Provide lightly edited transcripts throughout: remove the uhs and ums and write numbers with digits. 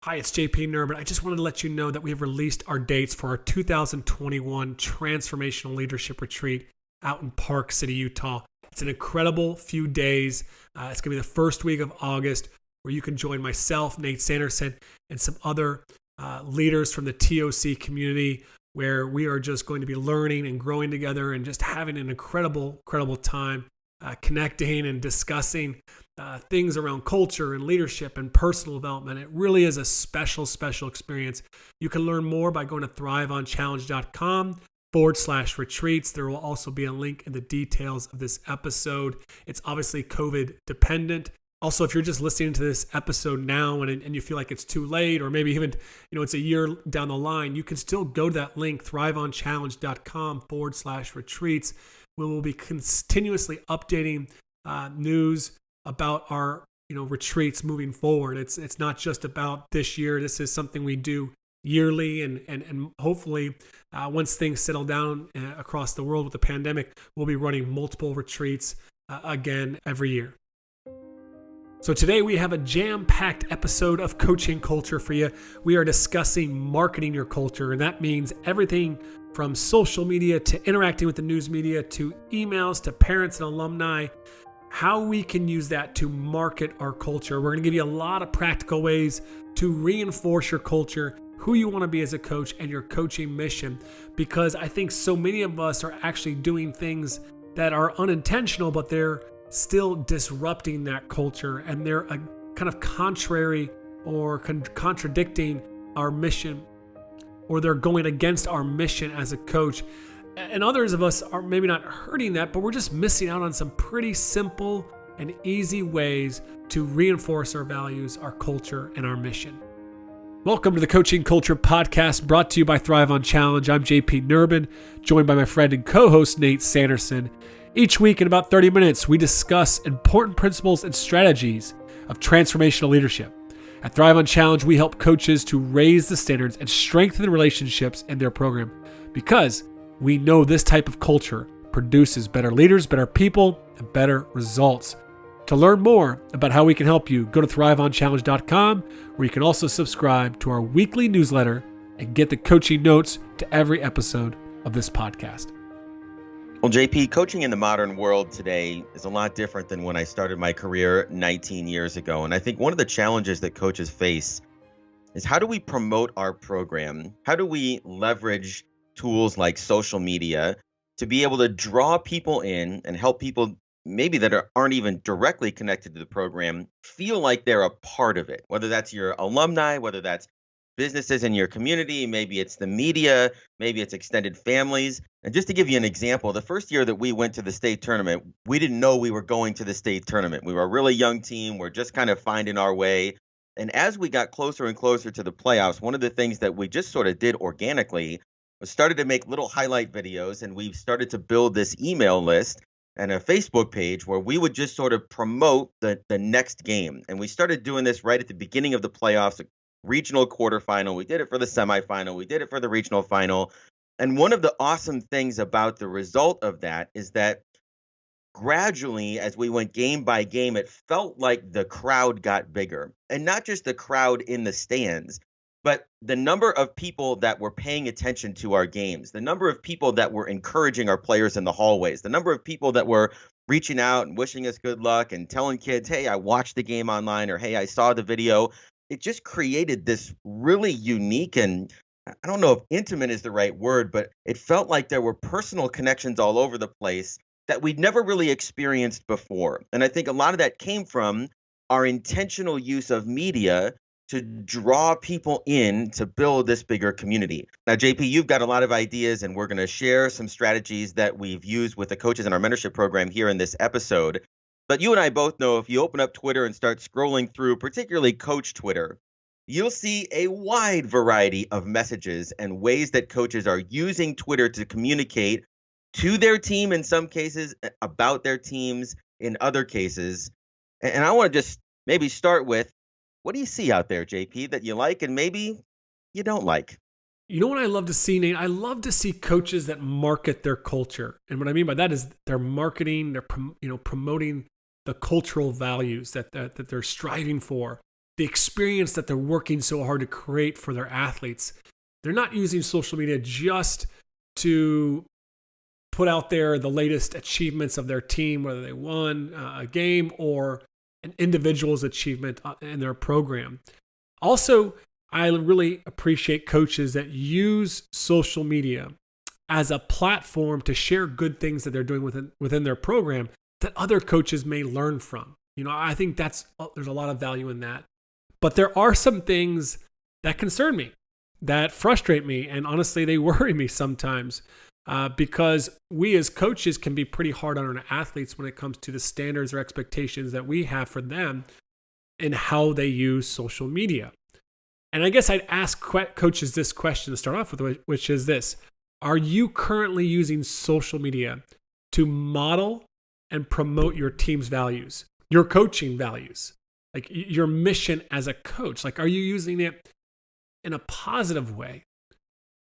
Hi, it's JP Nurbin. I just wanted to let you know that we have released our dates for our 2021 Transformational Leadership Retreat out in Park City, Utah. It's an incredible few days. It's going to be the first week of August where you can join myself, Nate Sanderson, and some other leaders from the TOC community where we are just going to be learning and growing together and just having an incredible time connecting and discussing things around culture and leadership and personal development. It really is a special experience. You can learn more by going to thriveonchallenge.com/retreats. There will also be a link in the details of this episode. It's obviously COVID dependent. Also, if you're just listening to this episode now and you feel like it's too late, or maybe even it's a year down the line, you can still go to that link, thriveonchallenge.com/retreats. We will be continuously updating news about our retreats moving forward. It's not just about this year. This is something we do yearly, and hopefully once things settle down across the world with the pandemic, we'll be running multiple retreats again every year. So today we have a jam-packed episode of Coaching Culture for you. We are discussing marketing your culture, and that means everything from social media to interacting with the news media to emails to parents and alumni, how we can use that to market our culture. We're going to give you a lot of practical ways to reinforce your culture, who you want to be as a coach, and your coaching mission, because I think so many of us are actually doing things that are unintentional, but they're still disrupting that culture, and they're kind of contrary or contradicting our mission, or they're going against our mission as a coach. And others of us are maybe not hurting that, but we're just missing out on some pretty simple and easy ways to reinforce our values, our culture, and our mission. Welcome to the Coaching Culture Podcast, brought to you by Thrive on Challenge. I'm JP Nurbin, joined by my friend and co-host Nate Sanderson. Each week in about 30 minutes, we discuss important principles and strategies of transformational leadership. At Thrive on Challenge, we help coaches to raise the standards and strengthen the relationships in their program, because we know this type of culture produces better leaders, better people, and better results. To learn more about how we can help you, go to thriveonchallenge.com, where you can also subscribe to our weekly newsletter and get the coaching notes to every episode of this podcast. Well, JP, coaching in the modern world today is a lot different than when I started my career 19 years ago. And I think one of the challenges that coaches face is, how do we promote our program? How do we leverage tools like social media to be able to draw people in and help people maybe that aren't even directly connected to the program feel like they're a part of it, whether that's your alumni, whether that's businesses in your community, maybe it's the media, maybe it's extended families. And just to give you an example, the first year that we went to the state tournament, we didn't know we were going to the state tournament. We were a really young team. We're just kind of finding our way. And as we got closer and closer to the playoffs, one of the things that we just sort of did organically was started to make little highlight videos, and we started to build this email list and a Facebook page where we would just sort of promote the next game. And we started doing this right at the beginning of the playoffs, regional quarterfinal. We did it for the semifinal. We did it for the regional final. And one of the awesome things about the result of that is that gradually, as we went game by game, it felt like the crowd got bigger. And not just the crowd in the stands, but the number of people that were paying attention to our games, the number of people that were encouraging our players in the hallways, the number of people that were reaching out and wishing us good luck and telling kids, hey, I watched the game online, or hey, I saw the video. It just created this really unique, and I don't know if intimate is the right word, but it felt like there were personal connections all over the place that we'd never really experienced before. And I think a lot of that came from our intentional use of media to draw people in to build this bigger community. Now, JP, you've got a lot of ideas, and we're going to share some strategies that we've used with the coaches in our mentorship program here in this episode. But you and I both know, if you open up Twitter and start scrolling through, particularly coach Twitter, you'll see a wide variety of messages and ways that coaches are using Twitter to communicate to their team in some cases, about their teams in other cases. And I want to just maybe start with, what do you see out there, JP, that you like and maybe you don't like? You know what I love to see, Nate? I love to see coaches that market their culture. And what I mean by that is they're marketing, they're promoting the cultural values that they're striving for. the experience that they're working so hard to create for their athletes. They're not using social media just to put out there the latest achievements of their team, whether they won a game or an individual's achievement in their program. Also, I really appreciate coaches that use social media as a platform to share good things that they're doing within their program that other coaches may learn from. I think there's a lot of value in that. But there are some things that concern me, that frustrate me, and honestly, they worry me sometimes because we as coaches can be pretty hard on our athletes when it comes to the standards or expectations that we have for them and how they use social media. And I guess I'd ask coaches this question to start off with, which is this. Are you currently using social media to model and promote your team's values, your coaching values, like your mission as a coach? Like, are you using it in a positive way?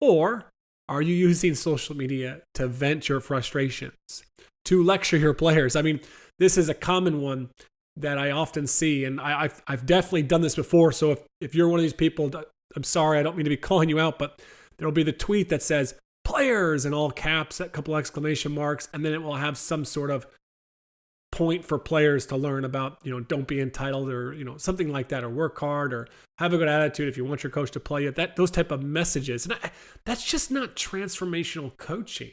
Or are you using social media to vent your frustrations, to lecture your players? I mean, this is a common one that I often see, and I've definitely done this before. So if you're one of these people, I'm sorry, I don't mean to be calling you out, but there'll be the tweet that says players in all caps, a couple exclamation marks, and then it will have some sort of point for players to learn about, don't be entitled, or, something like that, or work hard, or have a good attitude if you want your coach to play you. Those type of messages. And that's just not transformational coaching.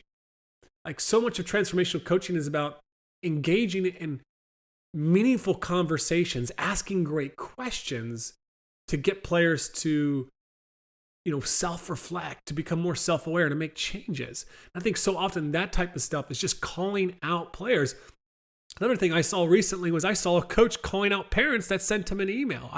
Like, so much of transformational coaching is about engaging in meaningful conversations, asking great questions to get players to, self-reflect, to become more self-aware, to make changes. I think so often that type of stuff is just calling out players. Another thing I saw recently was I saw a coach calling out parents that sent him an email.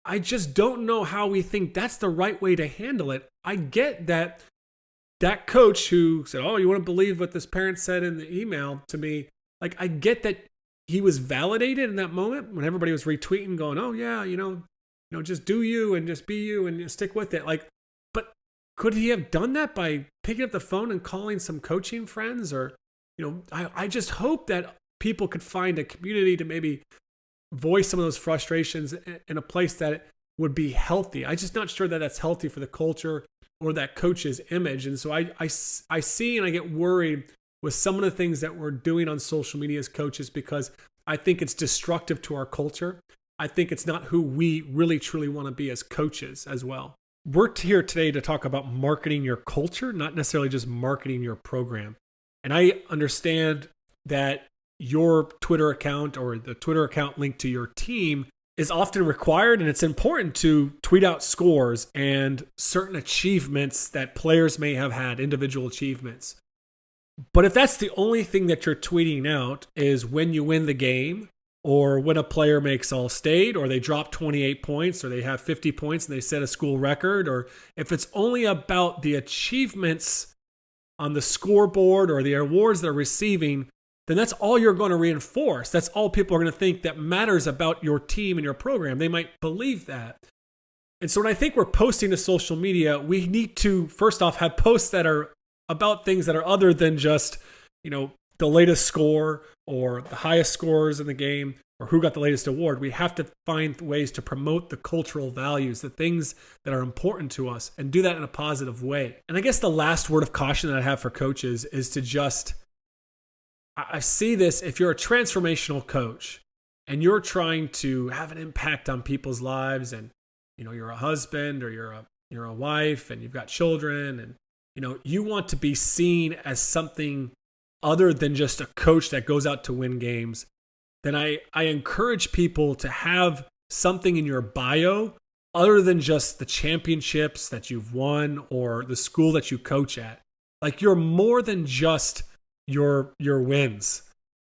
I just don't know how we think that's the right way to handle it. I get that coach who said, "Oh, you wouldn't believe what this parent said in the email to me." Like, I get that he was validated in that moment when everybody was retweeting, going, "Oh yeah, just do you and just be you and stick with it." Like, but could he have done that by picking up the phone and calling some coaching friends? Or, I just hope that people could find a community to maybe voice some of those frustrations in a place that would be healthy. I'm just not sure that that's healthy for the culture or that coach's image. And so I see and I get worried with some of the things that we're doing on social media as coaches, because I think it's destructive to our culture. I think it's not who we really truly want to be as coaches as well. We're here today to talk about marketing your culture, not necessarily just marketing your program. And I understand that your Twitter account or the Twitter account linked to your team is often required, and it's important to tweet out scores and certain achievements that players may have had, individual achievements. But if that's the only thing that you're tweeting out is when you win the game, or when a player makes all state, or they drop 28 points, or they have 50 points and they set a school record, or if it's only about the achievements on the scoreboard or the awards they're receiving, then that's all you're going to reinforce. That's all people are going to think that matters about your team and your program. They might believe that. And so when I think we're posting to social media, we need to, first off, have posts that are about things that are other than just, the latest score or the highest scores in the game or who got the latest award. We have to find ways to promote the cultural values, the things that are important to us, and do that in a positive way. And I guess the last word of caution that I have for coaches is to just, I see this, if you're a transformational coach and you're trying to have an impact on people's lives, and you're a husband or you're a wife and you've got children, and you want to be seen as something other than just a coach that goes out to win games, then I encourage people to have something in your bio other than just the championships that you've won or the school that you coach at. Like, you're more than just your wins.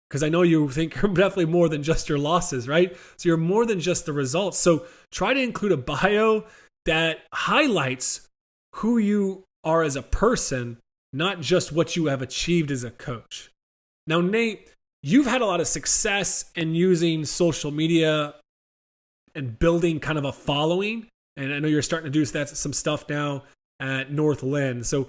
Because I know you think you're definitely more than just your losses, right? So you're more than just the results. So try to include a bio that highlights who you are as a person, not just what you have achieved as a coach. Now, Nate, you've had a lot of success in using social media and building kind of a following. And I know you're starting to do some stuff now at North Lynn. So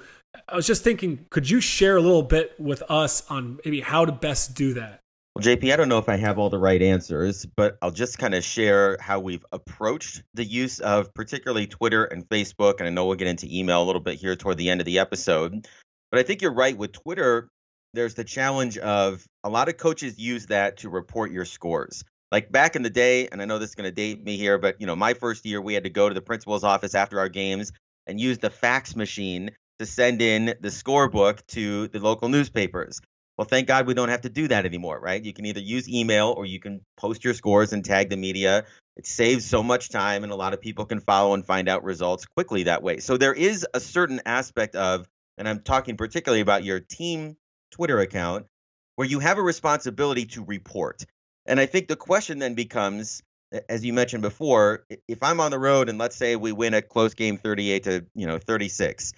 I was just thinking, could you share a little bit with us on maybe how to best do that? Well, JP, I don't know if I have all the right answers, but I'll just kind of share how we've approached the use of particularly Twitter and Facebook. And I know we'll get into email a little bit here toward the end of the episode. But I think you're right. With Twitter, there's the challenge of a lot of coaches use that to report your scores. Like back in the day, and I know this is going to date me here, but my first year, we had to go to the principal's office after our games and use the fax machine to send in the scorebook to the local newspapers. Well, thank God we don't have to do that anymore, right? You can either use email or you can post your scores and tag the media. It saves so much time, and a lot of people can follow and find out results quickly that way. So there is a certain aspect of, and I'm talking particularly about your team Twitter account, where you have a responsibility to report. And I think the question then becomes, as you mentioned before, if I'm on the road and let's say we win a close game 38 to 36,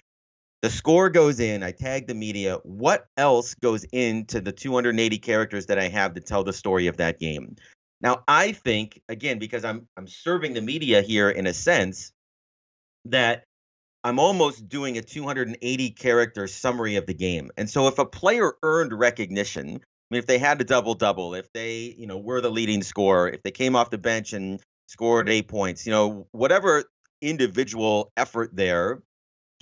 the score goes in, I tag the media. What else goes into the 280 characters that I have to tell the story of that game? Now, I think, again, because I'm serving the media here in a sense, that I'm almost doing a 280 character summary of the game. And so if a player earned recognition, I mean, if they had a double double, if they, were the leading scorer, if they came off the bench and scored 8 points, whatever individual effort there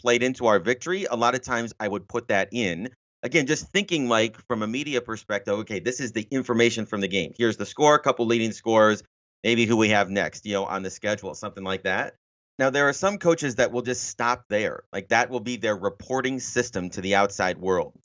played into our victory, a lot of times I would put that in. Again, just thinking like from a media perspective, okay, this is the information from the game. Here's the score, a couple leading scores, maybe who we have next, on the schedule, something like that. Now, there are some coaches that will just stop there. Like that will be their reporting system to the outside world.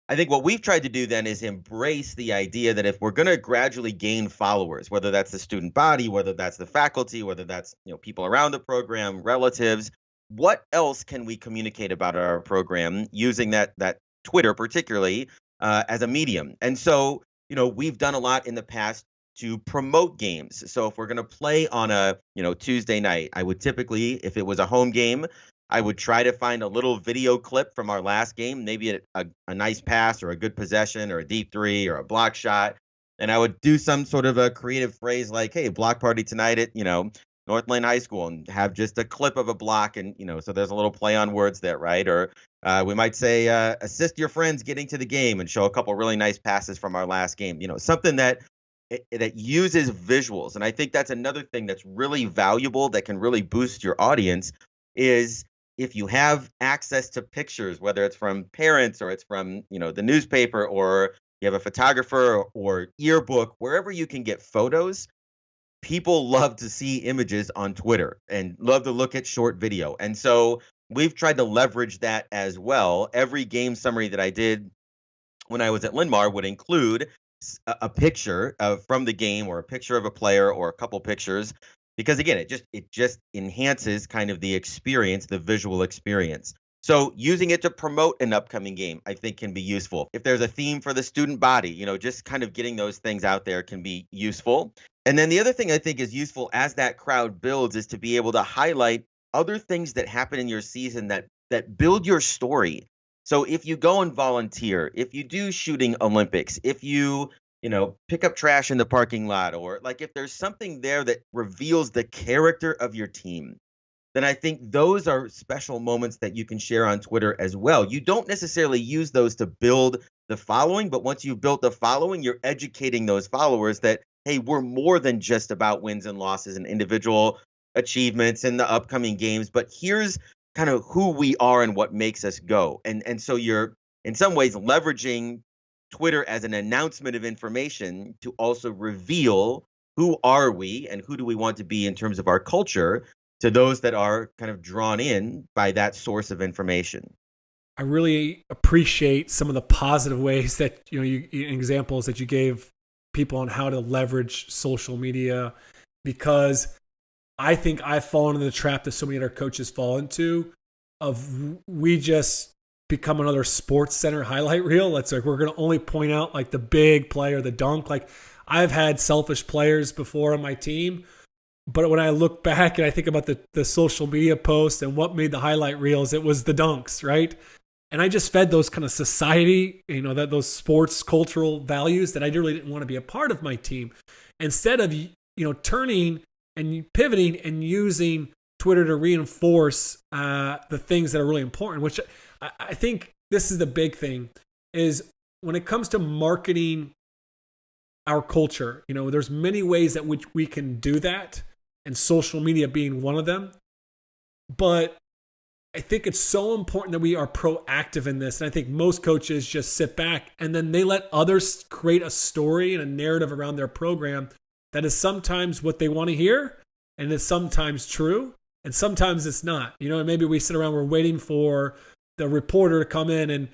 I think what we've tried to do then is embrace the idea that if we're going to gradually gain followers, whether that's the student body, whether that's the faculty, whether that's people around the program, relatives, what else can we communicate about our program using that Twitter particularly as a medium? And so we've done a lot in the past to promote games. So if we're going to play on a Tuesday night, I would typically, if it was a home game, I would try to find a little video clip from our last game, maybe a nice pass or a good possession or a deep three or a block shot. And I would do some sort of a creative phrase like, hey, block party tonight at, North Lane High School, and have just a clip of a block. And, so there's a little play on words there, right? Or we might say, assist your friends getting to the game, and show a couple really nice passes from our last game, something that uses visuals. And I think that's another thing that's really valuable that can really boost your audience is if you have access to pictures, whether it's from parents or it's from, the newspaper, or you have a photographer or yearbook, wherever you can get photos, people love to see images on Twitter and love to look at short video. And so we've tried to leverage that as well. Every game summary that I did when I was at Linmar would include a picture from the game, or a picture of a player, or a couple pictures, because again, it just enhances kind of the experience, the visual experience. So using it to promote an upcoming game, I think, can be useful. If there's a theme for the student body, just kind of getting those things out there can be useful. And then the other thing I think is useful as that crowd builds is to be able to highlight other things that happen in your season that build your story. So if you go and volunteer, if you do shooting Olympics, if you pick up trash in the parking lot, or like if there's something there that reveals the character of your team, then I think those are special moments that you can share on Twitter as well. You don't necessarily use those to build the following, but once you've built the following, you're educating those followers that, hey, we're more than just about wins and losses and individual achievements in the upcoming games, but here's kind of who we are and what makes us go. And so you're in some ways leveraging Twitter as an announcement of information to also reveal who are we and who do we want to be in terms of our culture to those that are kind of drawn in by that source of information. I really appreciate some of the positive ways that examples that you gave people on how to leverage social media, because I think I've fallen into the trap that so many other coaches fall into of we just become another Sports Center highlight reel. It's like we're going to only point out like the big play or the dunk. Like I've had selfish players before on my team, but when I look back and I think about the social media posts and what made the highlight reels, it was the dunks, right? And I just fed those kind of society, that those sports cultural values that I really didn't want to be a part of my team. Instead of, turning and pivoting and using Twitter to reinforce the things that are really important, which I think this is the big thing, is when it comes to marketing our culture. There's many ways that which we can do that, and social media being one of them. But I think it's so important that we are proactive in this. And I think most coaches just sit back and then they let others create a story and a narrative around their program that is sometimes what they want to hear, and is sometimes true, and sometimes it's not. And maybe we sit around, we're waiting for the reporter to come in and,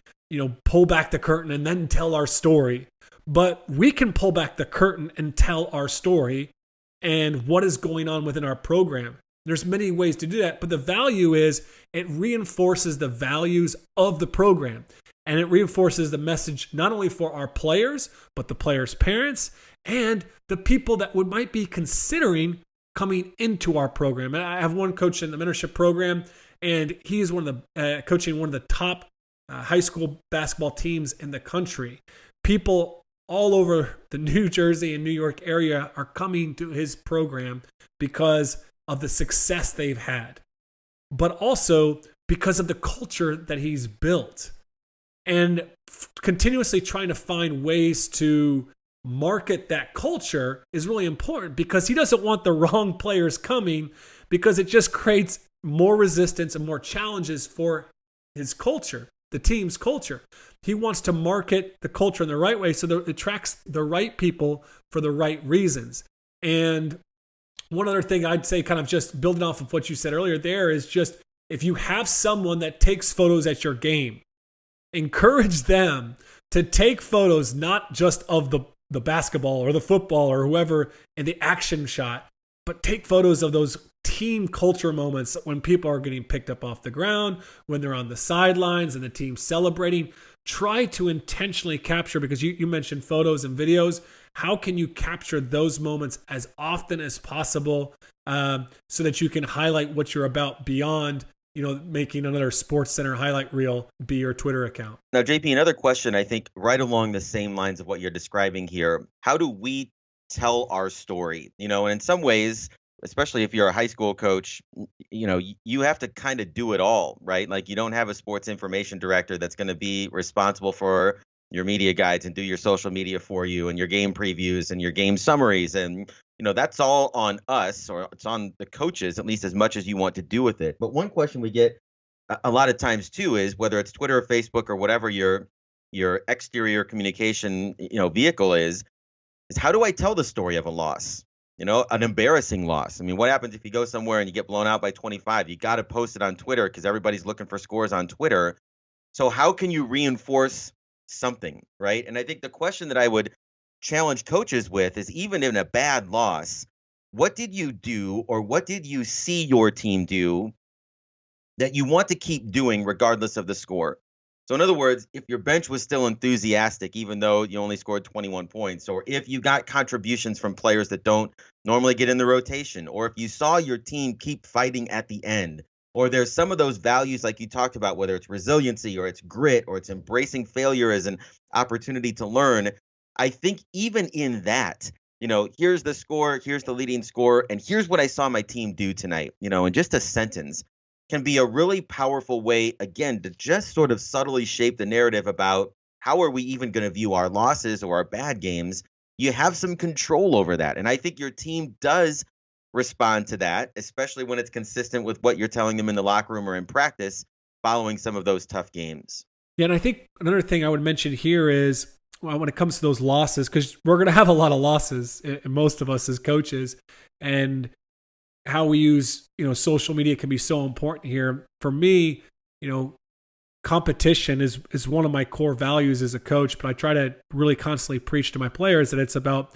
pull back the curtain and then tell our story. But we can pull back the curtain and tell our story and what is going on within our program. There's many ways to do that, but the value is it reinforces the values of the program, and it reinforces the message not only for our players, but the players' parents and the people that might be considering coming into our program. And I have one coach in the mentorship program, and he is coaching one of the top high school basketball teams in the country. People all over the New Jersey and New York area are coming to his program because of the success they've had, but also because of the culture that he's built, and continuously trying to find ways to market that culture is really important, because he doesn't want the wrong players coming, because it just creates more resistance and more challenges for his culture, the team's culture. He wants to market the culture in the right way so that it attracts the right people for the right reasons. And one other thing I'd say, kind of just building off of what you said earlier there, is just if you have someone that takes photos at your game, encourage them to take photos not just of the basketball or the football or whoever in the action shot, but take photos of those team culture moments when people are getting picked up off the ground, when they're on the sidelines and the team's celebrating. Try to intentionally capture, because you mentioned photos and videos. How can you capture those moments as often as possible, so that you can highlight what you're about beyond, making another Sports Center highlight reel be your Twitter account? Now, JP, another question, I think right along the same lines of what you're describing here. How do we tell our story? And in some ways, especially if you're a high school coach, you have to kind of do it all, right? Like, you don't have a sports information director that's going to be responsible for your media guides and do your social media for you and your game previews and your game summaries. And, that's all on us, or it's on the coaches, at least as much as you want to do with it. But one question we get a lot of times too is, whether it's Twitter or Facebook or whatever your exterior communication, vehicle is how do I tell the story of a loss? An embarrassing loss. I mean, what happens if you go somewhere and you get blown out by 25? You got to post it on Twitter because everybody's looking for scores on Twitter. So how can you reinforce something, right? And I think the question that I would challenge coaches with is, even in a bad loss, what did you do, or what did you see your team do that you want to keep doing regardless of the score? So in other words, if your bench was still enthusiastic, even though you only scored 21 points, or if you got contributions from players that don't normally get in the rotation, or if you saw your team keep fighting at the end, or there's some of those values like you talked about, whether it's resiliency or it's grit or it's embracing failure as an opportunity to learn, I think even in that, here's the score, here's the leading score, and here's what I saw my team do tonight, in just a sentence, can be a really powerful way, again, to just sort of subtly shape the narrative about how are we even going to view our losses or our bad games. You have some control over that. And I think your team does respond to that, especially when it's consistent with what you're telling them in the locker room or in practice following some of those tough games. Yeah, and I think another thing I would mention here is, when it comes to those losses, because we're going to have a lot of losses, most of us as coaches, and how we use, social media can be so important here. For me, competition is one of my core values as a coach, but I try to really constantly preach to my players that it's about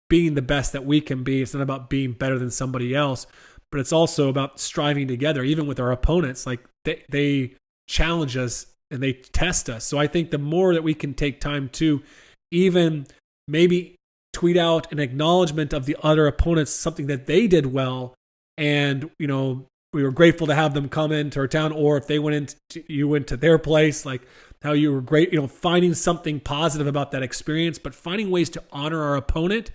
being the best that we can be. It's not about being better than somebody else, but it's also about striving together, even with our opponents. Like, they challenge us and they test us. So I think the more that we can take time to even maybe tweet out an acknowledgement of the other opponents, something that they did well, and we were grateful to have them come into our town, or if they you went to their place, like how you were great, finding something positive about that experience, but finding ways to honor our opponent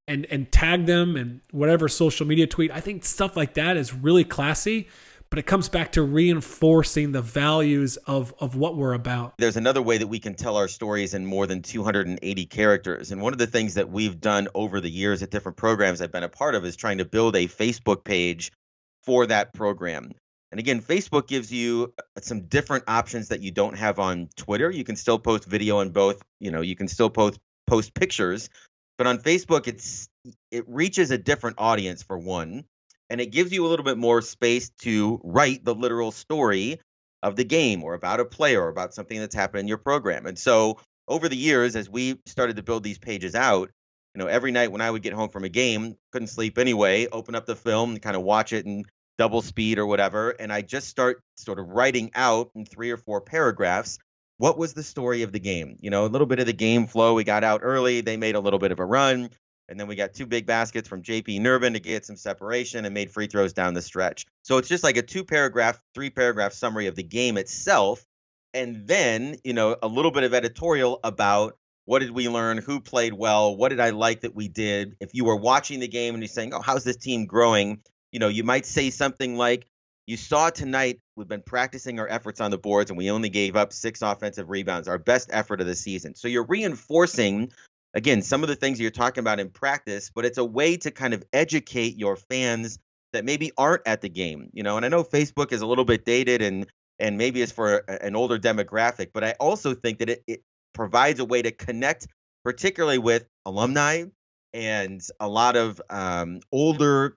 and tag them and whatever social media tweet. I think stuff like that is really classy, but it comes back to reinforcing the values of what we're about. There's another way that we can tell our stories in more than 280 characters. And one of the things that we've done over the years at different programs I've been a part of is trying to build a Facebook page for that program. And again, Facebook gives you some different options that you don't have on Twitter. You can still post video on both, you can still post pictures, but on Facebook it reaches a different audience for one, and it gives you a little bit more space to write the literal story of the game or about a player or about something that's happened in your program. And so over the years, as we started to build these pages out, every night when I would get home from a game, couldn't sleep anyway, open up the film and kind of watch it in double speed or whatever, and I just start sort of writing out in 3 or 4 paragraphs what was the story of the game. A little bit of the game flow. We got out early, they made a little bit of a run, and then we got 2 big baskets from JP Nervin to get some separation and made free throws down the stretch. So it's just like a 2-paragraph, 3-paragraph summary of the game itself, and then a little bit of editorial about what did we learn, who played well, what did I like that we did. If you were watching the game and you're saying, oh, how's this team growing, you might say something like, you saw tonight, we've been practicing our efforts on the boards and we only gave up 6 offensive rebounds, our best effort of the season. So you're reinforcing, again, some of the things you're talking about in practice, but it's a way to kind of educate your fans that maybe aren't at the game. And I know Facebook is a little bit dated and maybe it's for an older demographic, but I also think that it provides a way to connect, particularly with alumni and a lot of older,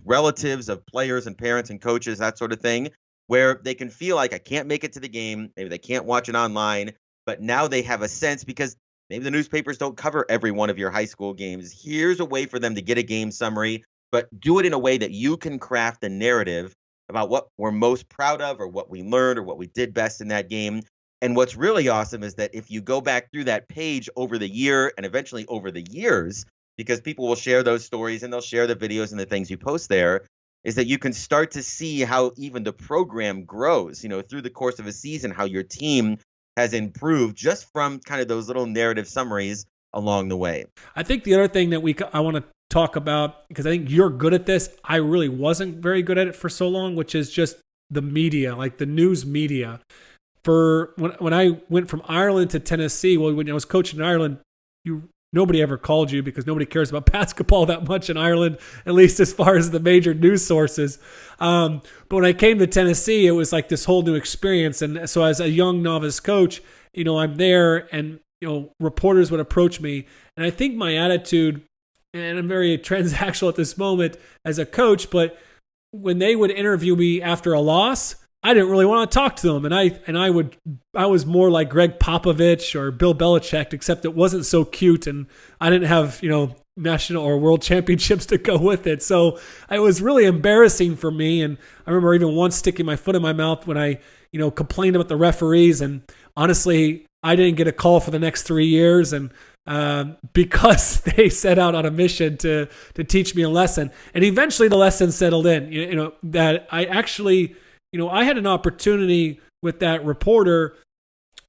relatives of players and parents and coaches, that sort of thing, where they can feel like I can't make it to the game. Maybe they can't watch it online, but now they have a sense because maybe the newspapers don't cover every one of your high school games. Here's a way for them to get a game summary, but do it in a way that you can craft a narrative about what we're most proud of or what we learned or what we did best in that game. And what's really awesome is that if you go back through that page over the year and eventually over the years, because people will share those stories and they'll share the videos and the things you post there, is that you can start to see how even the program grows, through the course of a season, how your team has improved just from kind of those little narrative summaries along the way. I think the other thing that I want to talk about, because I think you're good at this, I really wasn't very good at it for so long, which is just the media, like the news media. For when I went from Ireland to Tennessee, well, when I was coaching in Ireland, nobody ever called you because nobody cares about basketball that much in Ireland, at least as far as the major news sources. But when I came to Tennessee, it was like this whole new experience. And so as a young novice coach, I'm there and, reporters would approach me. And I think my attitude, and I'm very transactional at this moment as a coach, but when they would interview me after a loss, I didn't really want to talk to them, and I was more like Greg Popovich or Bill Belichick, except it wasn't so cute, and I didn't have national or world championships to go with it. So it was really embarrassing for me, and I remember even once sticking my foot in my mouth when I complained about the referees, and honestly, I didn't get a call for the next 3 years, and because they set out on a mission to teach me a lesson, and eventually the lesson settled in. That I actually. I had an opportunity with that reporter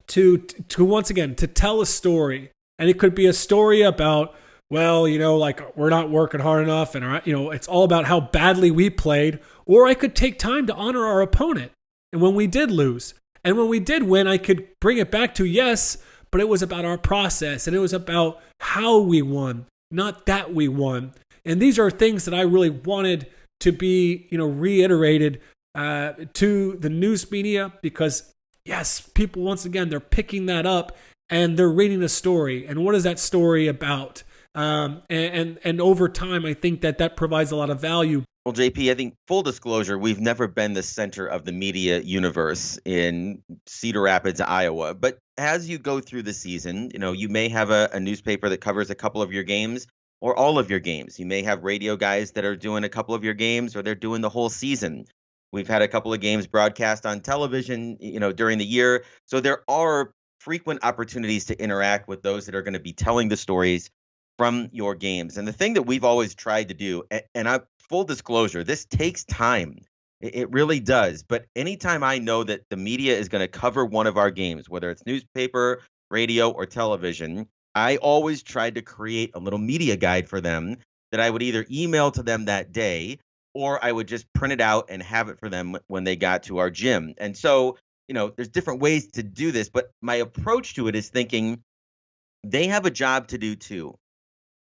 to once again, to tell a story. And it could be a story about, well, like we're not working hard enough and, it's all about how badly we played. Or I could take time to honor our opponent. And when we did lose and when we did win, I could bring it back to yes, but it was about our process and it was about how we won, not that we won. And these are things that I really wanted to be, reiterated to the news media, because yes, people, once again, they're picking that up and they're reading a story. And what is that story about? And over time, I think that provides a lot of value. Well, JP, I think full disclosure, we've never been the center of the media universe in Cedar Rapids, Iowa. But as you go through the season, you may have a newspaper that covers a couple of your games or all of your games. You may have radio guys that are doing a couple of your games or they're doing the whole season. We've had a couple of games broadcast on television, during the year. So there are frequent opportunities to interact with those that are going to be telling the stories from your games. And the thing that we've always tried to do, and full disclosure, this takes time. It really does. But anytime I know that the media is going to cover one of our games, whether it's newspaper, radio, or television, I always tried to create a little media guide for them that I would either email to them that day, or I would just print it out and have it for them when they got to our gym. And so, there's different ways to do this, but my approach to it is thinking they have a job to do too.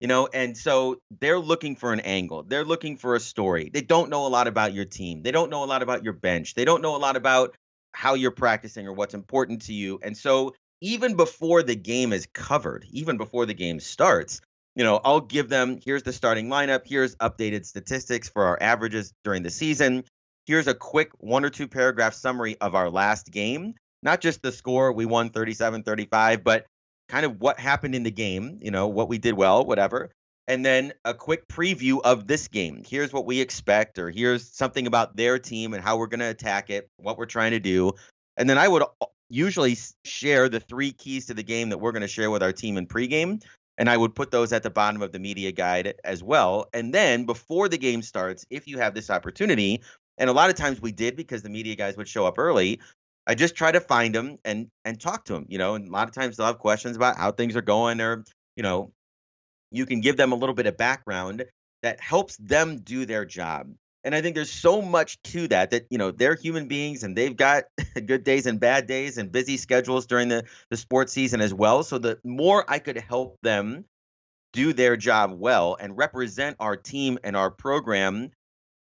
And so they're looking for an angle. They're looking for a story. They don't know a lot about your team. They don't know a lot about your bench. They don't know a lot about how you're practicing or what's important to you. And so even before the game is covered, even before the game starts, I'll give them, here's the starting lineup, here's updated statistics for our averages during the season. Here's a quick 1 or 2 paragraph summary of our last game, not just the score, we won 37-35, but kind of what happened in the game, what we did well, whatever. And then a quick preview of this game. Here's what we expect, or here's something about their team and how we're going to attack it, what we're trying to do. And then I would usually share the 3 keys to the game that we're going to share with our team in pregame. And I would put those at the bottom of the media guide as well. And then before the game starts, if you have this opportunity, and a lot of times we did because the media guys would show up early, I just try to find them and talk to them, and a lot of times they'll have questions about how things are going, or, you can give them a little bit of background that helps them do their job. And I think there's so much to that, they're human beings and they've got good days and bad days and busy schedules during the sports season as well. So the more I could help them do their job well and represent our team and our program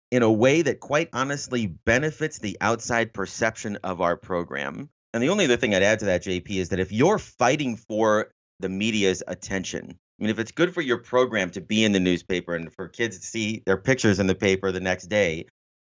in a way that quite honestly benefits the outside perception of our program. And the only other thing I'd add to that, JP, is that if you're fighting for the media's attention, I mean, if it's good for your program to be in the newspaper and for kids to see their pictures in the paper the next day,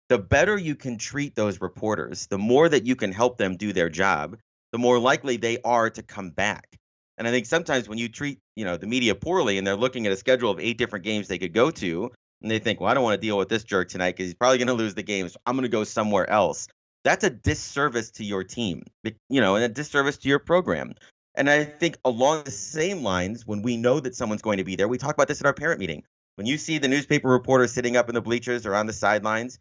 the better you can treat those reporters, the more that you can help them do their job, the more likely they are to come back. And I think sometimes when you treat, the media poorly and they're looking at a schedule of 8 different games they could go to, and they think, well, I don't want to deal with this jerk tonight because he's probably going to lose the game, so I'm going to go somewhere else. That's a disservice to your team, and a disservice to your program. And I think along the same lines, when we know that someone's going to be there, we talk about this at our parent meeting. When you see the newspaper reporter sitting up in the bleachers or on the sidelines,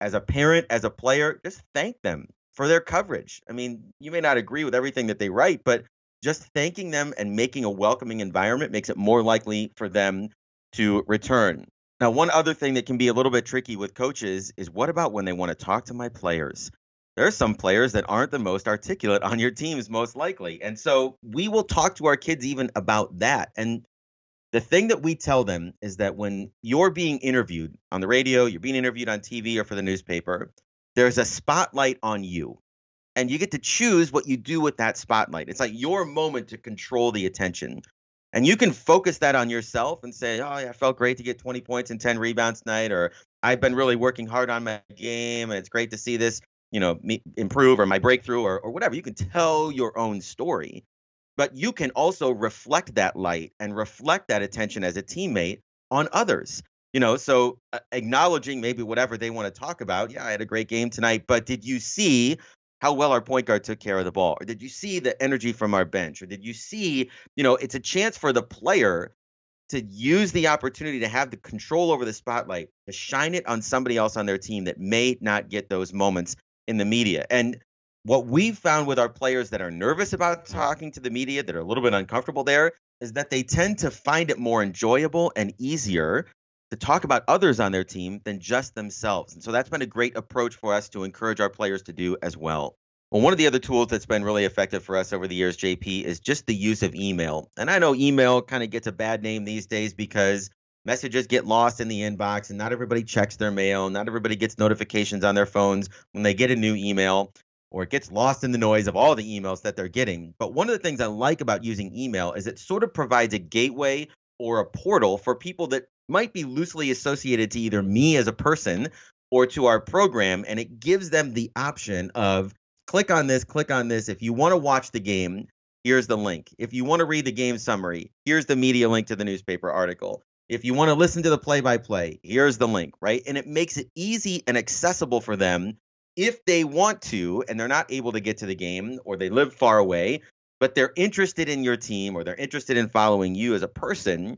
as a parent, as a player, just thank them for their coverage. I mean, you may not agree with everything that they write, but just thanking them and making a welcoming environment makes it more likely for them to return. Now, one other thing that can be a little bit tricky with coaches is, what about when they want to talk to my players? There are some players that aren't the most articulate on your teams, most likely. And so we will talk to our kids even about that. And the thing that we tell them is that when you're being interviewed on the radio, you're being interviewed on TV or for the newspaper, there's a spotlight on you. And you get to choose what you do with that spotlight. It's like your moment to control the attention. And you can focus that on yourself and say, oh, yeah, I felt great to get 20 points and 10 rebounds tonight, or I've been really working hard on my game and it's great to see this, me improve, or my breakthrough, or whatever. You can tell your own story, but you can also reflect that light and reflect that attention as a teammate on others. So acknowledging maybe whatever they want to talk about. Yeah, I had a great game tonight, but did you see how well our point guard took care of the ball? Or did you see the energy from our bench? Or did you see, it's a chance for the player to use the opportunity to have the control over the spotlight, to shine it on somebody else on their team that may not get those moments in the media. And what we've found with our players that are nervous about talking to the media, that are a little bit uncomfortable there, is that they tend to find it more enjoyable and easier to talk about others on their team than just themselves. And so that's been a great approach for us to encourage our players to do as well. Well, one of the other tools that's been really effective for us over the years, JP, is just the use of email. And I know email kind of gets a bad name these days because messages get lost in the inbox and not everybody checks their mail. Not everybody gets notifications on their phones when they get a new email, or it gets lost in the noise of all the emails that they're getting. But one of the things I like about using email is it sort of provides a gateway or a portal for people that might be loosely associated to either me as a person or to our program. And it gives them the option of click on this, click on this. If you want to watch the game, here's the link. If you want to read the game summary, here's the media link to the newspaper article. If you want to listen to the play-by-play, here's the link, right? And it makes it easy and accessible for them if they want to, and they're not able to get to the game, or they live far away, but they're interested in your team, or they're interested in following you as a person.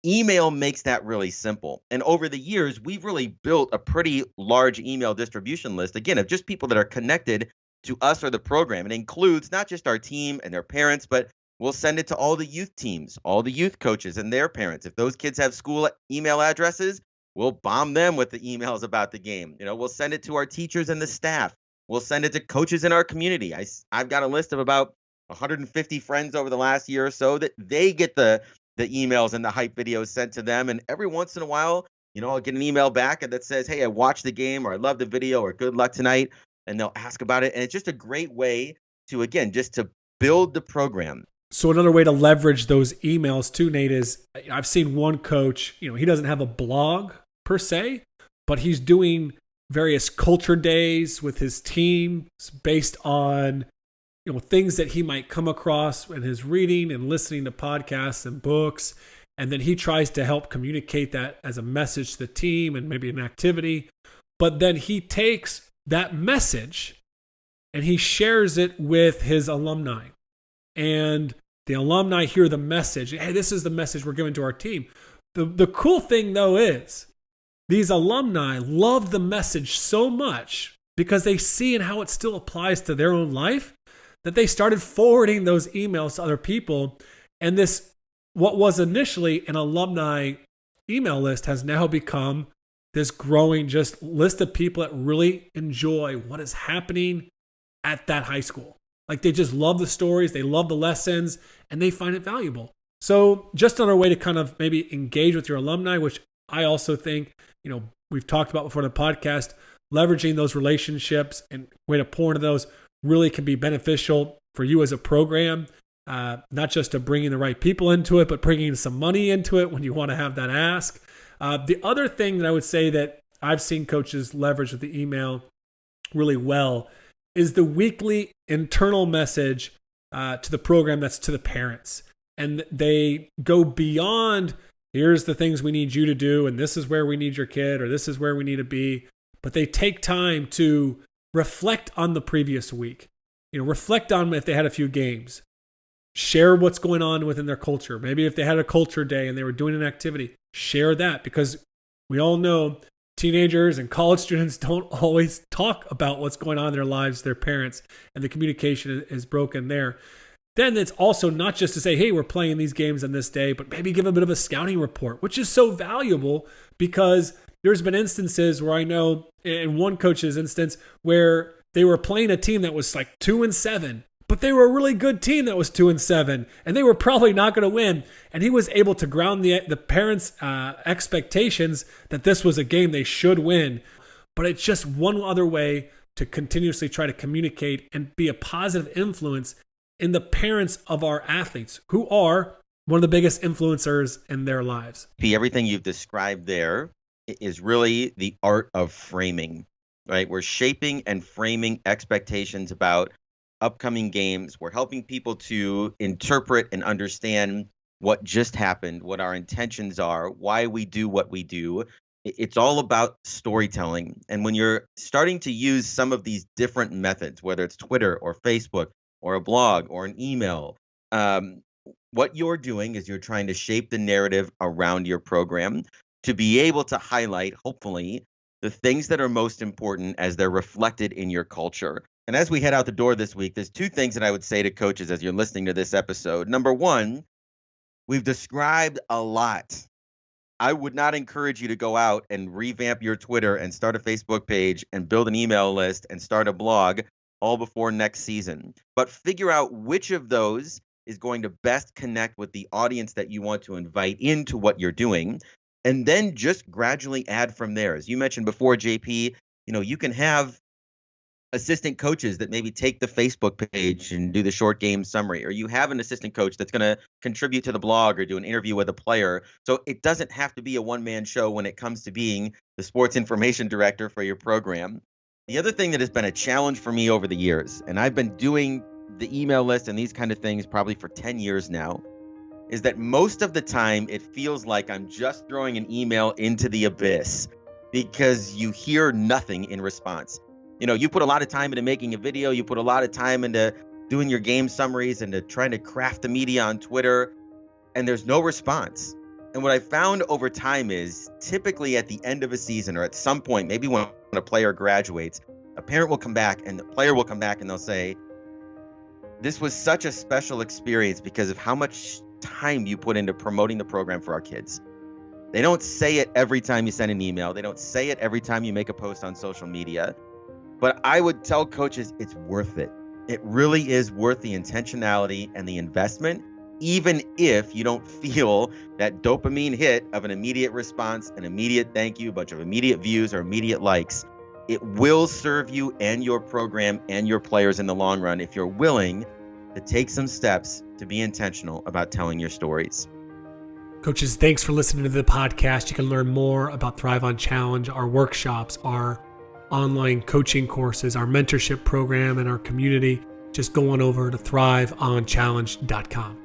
Email makes that really simple. And over the years, we've really built a pretty large email distribution list, again, of just people that are connected to us or the program. It includes not just our team and their parents, but we'll send it to all the youth teams, all the youth coaches and their parents. If those kids have school email addresses, we'll bomb them with the emails about the game. We'll send it to our teachers and the staff. We'll send it to coaches in our community. I've got a list of about 150 friends over the last year or so that they get the emails and the hype videos sent to them. And every once in a while, I'll get an email back that says, "Hey, I watched the game," or "I love the video," or "Good luck tonight." And they'll ask about it. And it's just a great way to, again, just to build the program. So another way to leverage those emails too, Nate, is I've seen one coach, he doesn't have a blog per se, but he's doing various culture days with his team based on things that he might come across in his reading and listening to podcasts and books. And then he tries to help communicate that as a message to the team and maybe an activity. But then he takes that message and he shares it with his alumni. And the alumni hear the message. Hey, this is the message we're giving to our team. The cool thing, though, is these alumni love the message so much because they see and how it still applies to their own life that they started forwarding those emails to other people. And this, what was initially an alumni email list, has now become this growing just list of people that really enjoy what is happening at that high school. Like they just love the stories, they love the lessons, and they find it valuable. So just on our way to kind of maybe engage with your alumni, which I also think, we've talked about before in the podcast, leveraging those relationships and way to pour into those really can be beneficial for you as a program, not just to bringing the right people into it, but bringing some money into it when you want to have that ask. The other thing that I would say that I've seen coaches leverage with the email really well is the weekly internal message to the program that's to the parents. And they go beyond, here's the things we need you to do, and this is where we need your kid, or this is where we need to be. But they take time to reflect on the previous week. Reflect on if they had a few games. Share what's going on within their culture. Maybe if they had a culture day and they were doing an activity, share that, because we all know teenagers and college students don't always talk about what's going on in their lives, their parents, and the communication is broken there. Then it's also not just to say, hey, we're playing these games on this day, but maybe give a bit of a scouting report, which is so valuable because there's been instances where I know in one coach's instance where they were playing a team that was like 2-7, but they were a really good team that was 2-7, and they were probably not going to win. And he was able to ground the parents' expectations that this was a game they should win. But it's just one other way to continuously try to communicate and be a positive influence in the parents of our athletes, who are one of the biggest influencers in their lives. Everything you've described there is really the art of framing, right? We're shaping and framing expectations about upcoming games. We're helping people to interpret and understand what just happened, what our intentions are, why we do what we do. It's all about storytelling. And when you're starting to use some of these different methods, whether it's Twitter or Facebook or a blog or an email, what you're doing is you're trying to shape the narrative around your program to be able to highlight, hopefully, the things that are most important as they're reflected in your culture. And as we head out the door this week, there's two things that I would say to coaches as you're listening to this episode. Number one, we've described a lot. I would not encourage you to go out and revamp your Twitter and start a Facebook page and build an email list and start a blog all before next season. But figure out which of those is going to best connect with the audience that you want to invite into what you're doing. And then just gradually add from there. As you mentioned before, JP, you can have assistant coaches that maybe take the Facebook page and do the short game summary, or you have an assistant coach that's going to contribute to the blog or do an interview with a player. So it doesn't have to be a one-man show when it comes to being the sports information director for your program. The other thing that has been a challenge for me over the years, and I've been doing the email list and these kind of things probably for 10 years now, is that most of the time it feels like I'm just throwing an email into the abyss because you hear nothing in response. You put a lot of time into making a video, you put a lot of time into doing your game summaries and to trying to craft the media on Twitter, and there's no response. And what I found over time is typically at the end of a season or at some point, maybe when a player graduates, a parent will come back and the player will come back and they'll say, this was such a special experience because of how much time you put into promoting the program for our kids. They don't say it every time you send an email. They don't say it every time you make a post on social media. But I would tell coaches it's worth it. It really is worth the intentionality and the investment, even if you don't feel that dopamine hit of an immediate response, an immediate thank you, a bunch of immediate views or immediate likes. It will serve you and your program and your players in the long run if you're willing to take some steps to be intentional about telling your stories. Coaches, thanks for listening to the podcast. You can learn more about Thrive on Challenge, our workshops, our online coaching courses, our mentorship program, and our community. Just go on over to thriveonchallenge.com.